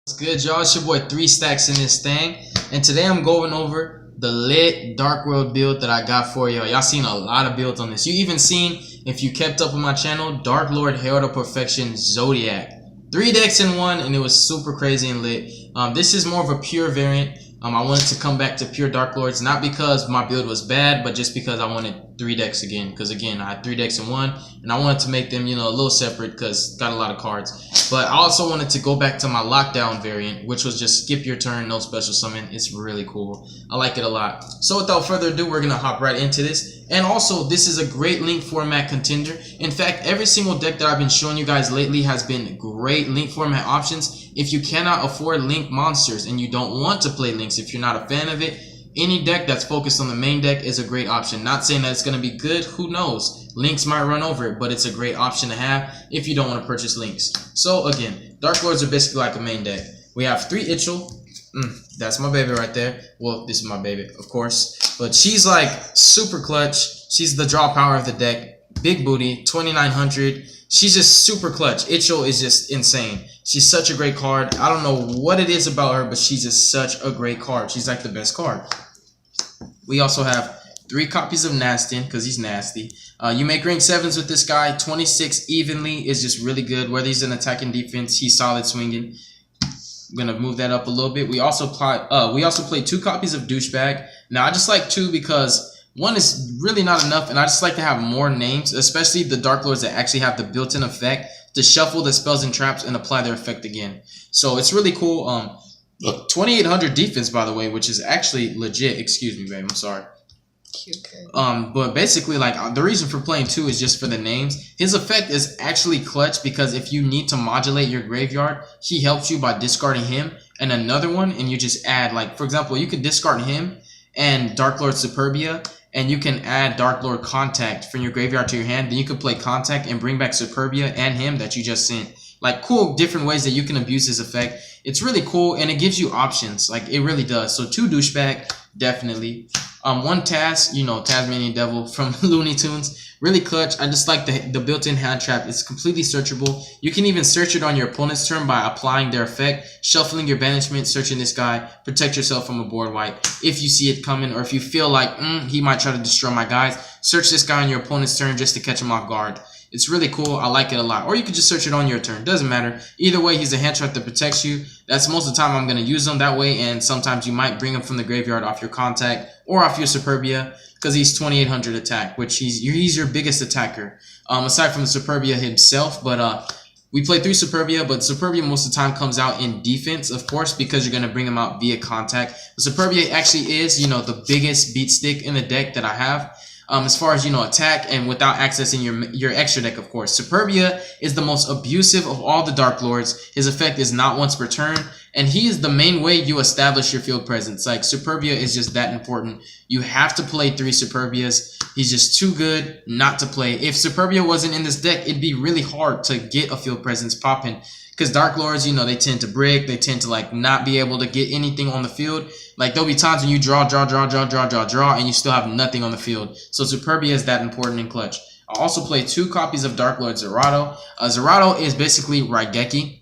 What's good, y'all? It's your boy 3 Stacks in this thing, and today I'm going over the lit Dark World build that I got for y'all. Y'all seen a lot of builds on this. You even seen, if you kept up with my channel, Darklord Hail to Perfection Zodiac. 3 decks in one, and it was super crazy and lit. This is more of a pure variant. I wanted to come back to pure Dark Lords, not because my build was bad, but just because I wanted 3 decks again. Because again, I had 3 decks in one, and I wanted to make them, a little separate because got a lot of cards. But I also wanted to go back to my lockdown variant, which was just skip your turn, no special summon. It's really cool. I like it a lot. So without further ado, we're gonna hop right into this. And also, this is a great link format contender. In fact, every single deck that I've been showing you guys lately has been great link format options. If you cannot afford link monsters and you don't want to play links, if you're not a fan of it, any deck that's focused on the main deck is a great option. Not saying that it's going to be good, who knows. Links might run over it, but it's a great option to have if you don't want to purchase links. So again, Dark Lords are basically like a main deck. We have 3 Yugioh. That's my baby right there. Well, this is my baby, of course. But she's like super clutch. She's the draw power of the deck. Big booty, 2900. She's just super clutch. Yugioh is just insane. She's such a great card. I don't know what it is about her, but she's just such a great card. She's like the best card. We also have 3 copies of Nastin, because he's nasty. You make rank 7s with this guy. 26 evenly is just really good. Whether he's in attack and defense, he's solid swinging. I'm gonna move that up a little bit. We also play 2 copies of Douchebag. Now I just like 2 because 1 is really not enough, and I just like to have more names, especially the Dark Lords that actually have the built-in effect to shuffle the spells and traps and apply their effect again. So it's really cool. 2800 defense, by the way, which is actually legit. Excuse me, babe. I'm sorry. Okay. But basically, like, the reason for playing 2 is just for the names. His effect is actually clutch because if you need to modulate your graveyard, he helps you by discarding him and another one, and you just add, like, for example, you could discard him and Dark Lord Superbia, and you can add Dark Lord Contact from your graveyard to your hand. Then you could play Contact and bring back Superbia and him that you just sent. Like, cool different ways that you can abuse his effect. It's really cool, and it gives you options. Like, it really does. So 2 Douchebag, definitely. 1 Taz, Tasmanian Devil from Looney Tunes. Really clutch. I just like the built-in hand trap. It's completely searchable. You can even search it on your opponent's turn by applying their effect, shuffling your banishment, searching this guy, protect yourself from a board wipe. If you see it coming, or if you feel like he might try to destroy my guys, search this guy on your opponent's turn just to catch him off guard. It's really cool. I like it a lot. Or you could just search it on your turn. Doesn't matter. Either way, he's a hand trap that protects you. That's most of the time I'm going to use him that way. And sometimes you might bring him from the graveyard off your Contact or off your Superbia because he's 2800 attack, which he's your biggest attacker. Aside from the Superbia himself. But we play 3 Superbia, but Superbia most of the time comes out in defense, of course, because you're going to bring him out via Contact. The Superbia actually is, the biggest beat stick in the deck that I have. As far as, attack and without accessing your extra deck, of course. Superbia is the most abusive of all the Dark Lords. His effect is not once per turn, and he is the main way you establish your field presence. Like, Superbia is just that important. You have to play 3 Superbias. He's just too good not to play. If Superbia wasn't in this deck, it'd be really hard to get a field presence popping. Because Dark Lords, they tend to brick. They tend to, like, not be able to get anything on the field. Like, there'll be times when you draw, and you still have nothing on the field. So Superbia is that important in clutch. I also play 2 copies of Dark Lord Zerato. Zerato is basically Raigeki.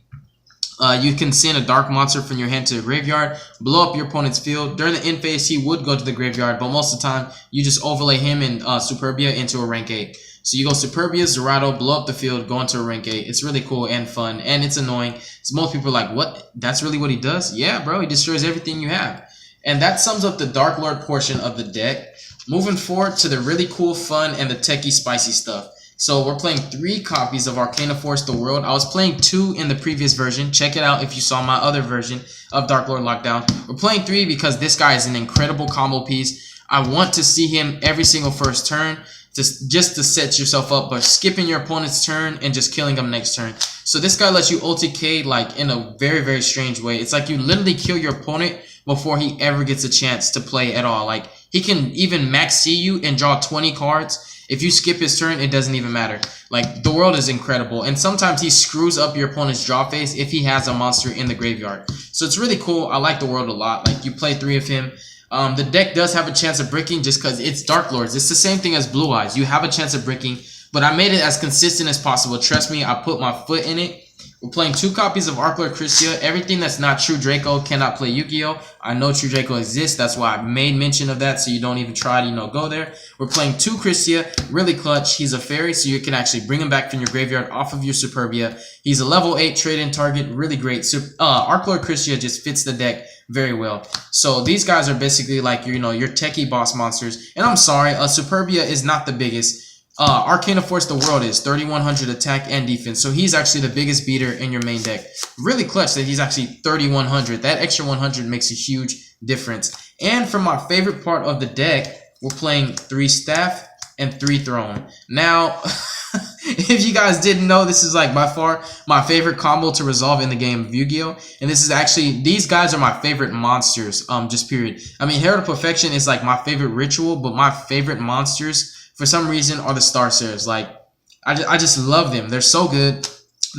You can send a dark monster from your hand to the graveyard, blow up your opponent's field. During the end phase, he would go to the graveyard, but most of the time, you just overlay him and Superbia into a rank 8. So you go Superbia, Zerato, blow up the field, go into a rank 8. It's really cool and fun, and it's annoying. So most people are like, what? That's really what he does? Yeah, bro, he destroys everything you have. And that sums up the Dark Lord portion of the deck. Moving forward to the really cool, fun, and the techie, spicy stuff. So we're playing 3 copies of Arcana Force the World. I was playing 2 in the previous version. Check it out if you saw my other version of Dark Lord Lockdown. We're playing 3 because this guy is an incredible combo piece. I want to see him every single first turn. Just to set yourself up by skipping your opponent's turn and just killing them next turn. So this guy lets you OTK like in a very, very strange way. It's like you literally kill your opponent before he ever gets a chance to play at all. Like, he can even max C you and draw 20 cards. If you skip his turn, it doesn't even matter. Like, the world is incredible. And sometimes he screws up your opponent's draw phase if he has a monster in the graveyard. So it's really cool. I like the world a lot. Like, you play 3 of him. The deck does have a chance of bricking just because it's Dark Lords. It's the same thing as Blue Eyes. You have a chance of bricking, but I made it as consistent as possible. Trust me, I put my foot in it. We're playing 2 copies of Darklord Christia. Everything that's not True Draco cannot play Yugioh. I know True Draco exists. That's why I made mention of that, so you don't even try to, go there. We're playing 2 Christia. Really clutch. He's a fairy, so you can actually bring him back from your graveyard off of your Superbia. He's a level 8 trade-in target. Really great. Darklord Christia just fits the deck very well. So these guys are basically like, your techie boss monsters. And I'm sorry, Superbia is not the biggest. Arcana Force the World is 3100 attack and defense, so he's actually the biggest beater in your main deck. Really clutch that he's actually 3100. That extra 100 makes a huge difference. And for my favorite part of the deck, we're playing 3 Staff and 3 Throne. Now, if you guys didn't know, this is like by far my favorite combo to resolve in the game of Yu-Gi-Oh! And this is actually, these guys are my favorite monsters, just period. I mean, Herald of Perfection is like my favorite ritual, but my favorite monsters for some reason are the Star Seraphs. Like, I just love them. They're so good.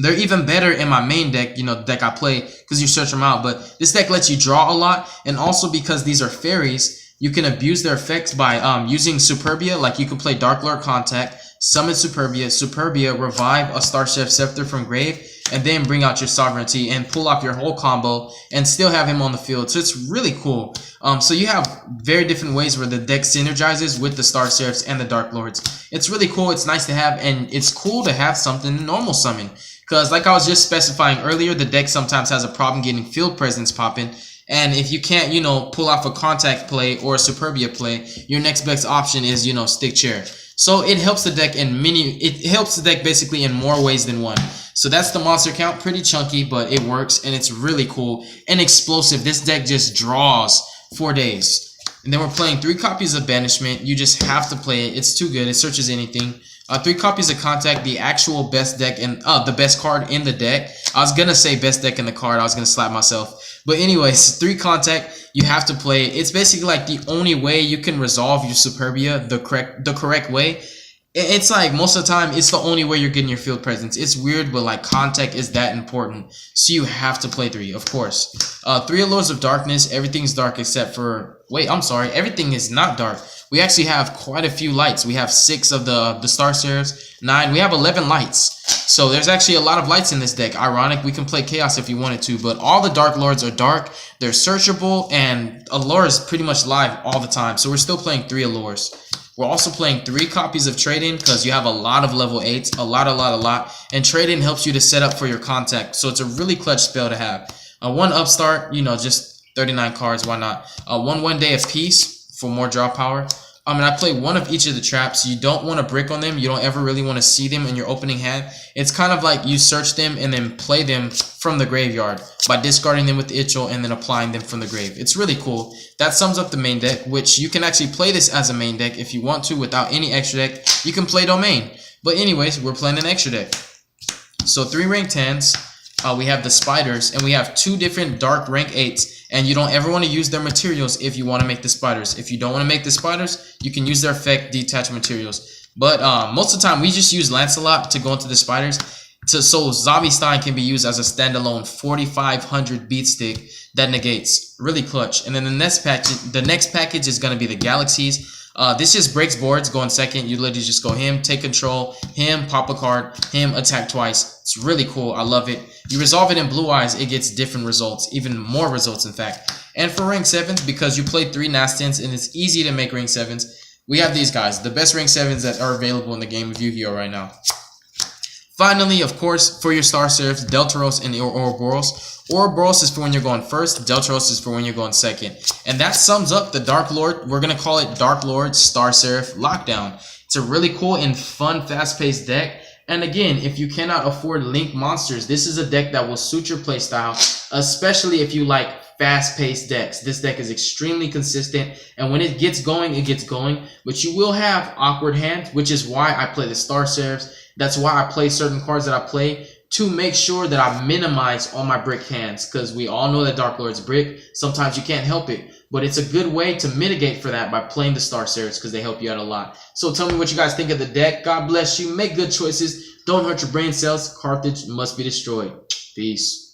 They're even better in my main deck, the deck I play, because you search them out. But this deck lets you draw a lot, and also because these are fairies, you can abuse their effects by using Superbia. Like, you can play Darklord Contact, summon Superbia, revive a Star Seraph Scepter from grave, and then bring out your Sovereignty and pull off your whole combo and still have him on the field. So it's really cool. So you have very different ways where the deck synergizes with the Star Seraphs and the Dark Lords. It's really cool. It's nice to have, and it's cool to have something normal summon. Because like I was just specifying earlier, the deck sometimes has a problem getting field presence popping. And if you can't, pull off a contact play or a Superbia play, your next best option is, Stick Chair. So it helps the deck it helps the deck basically in more ways than one. So that's the monster count. Pretty chunky, but it works, and it's really cool and explosive. This deck just draws 4 days. And then we're playing 3 copies of Banishment. You just have to play it. It's too good. It searches anything. 3 copies of Contact, the actual best deck and the best card in the deck. I was gonna say best deck in the card. I was gonna slap myself. But anyways, 3 Contact, you have to play it. It's basically like the only way you can resolve your Superbia the correct way. It's like most of the time, it's the only way you're getting your field presence. It's weird, but like Contact is that important. So you have to play 3, of course. 3 Allures of Darkness, everything's dark except for, wait, I'm sorry, everything is not dark. We actually have quite a few lights. We have 6 of the Star Seraphs, 9, we have 11 lights. So there's actually a lot of lights in this deck. Ironic, we can play Chaos if you wanted to, but all the Dark Lords are dark, they're searchable, and Allure is pretty much live all the time. So we're still playing 3 Allures. We're also playing 3 copies of Trade-In because you have a lot of level 8s, a lot. And Trade-In helps you to set up for your Contact. So it's a really clutch spell to have. 1 Upstart, just 39 cards, why not? 1 Day of Peace for more draw power. And I play 1 of each of the traps. You don't want to brick on them. You don't ever really want to see them in your opening hand. It's kind of like you search them and then play them from the graveyard by discarding them with the Itchel and then applying them from the grave. It's really cool. That sums up the main deck, which you can actually play this as a main deck if you want to without any extra deck. You can play Domain. But anyways, we're playing an extra deck. So 3 rank 10s. We have the Spiders, and we have 2 different dark rank 8s. And you don't ever want to use their materials if you want to make the Spiders. If you don't want to make the Spiders, you can use their effect, detach materials. But most of the time, we just use Lancelot to go into the Spiders. So Zombie Stein can be used as a standalone 4500 beat stick that negates. Really clutch. And then the next package is going to be the Galaxies. This just breaks boards. Go in second. You literally just go him, take control, him, pop a card, him, attack twice. It's really cool. I love it. You resolve it in Blue Eyes, it gets different results, even more results in fact. And for rank 7s, because you play 3 Nastins and it's easy to make rank 7s, we have these guys, the best rank 7s that are available in the game of Yu-Gi-Oh! Right now. Finally, of course, for your Star Seraphs, Deltaros and Ouroboros. Ouroboros is for when you're going first, Deltaros is for when you're going second. And that sums up the Dark Lord. We're going to call it Darklord Star Seraph Lockdown. It's a really cool and fun, fast-paced deck. And again, if you cannot afford Link monsters, this is a deck that will suit your playstyle, especially if you like fast-paced decks. This deck is extremely consistent, and when it gets going, it gets going. But you will have awkward hands, which is why I play the Star Seraphs. That's why I play certain cards that I play to make sure that I minimize all my brick hands, because we all know that Dark Lord's brick. Sometimes you can't help it, but it's a good way to mitigate for that by playing the Star Seraphs because they help you out a lot. So tell me what you guys think of the deck. God bless you. Make good choices. Don't hurt your brain cells. Carthage must be destroyed. Peace.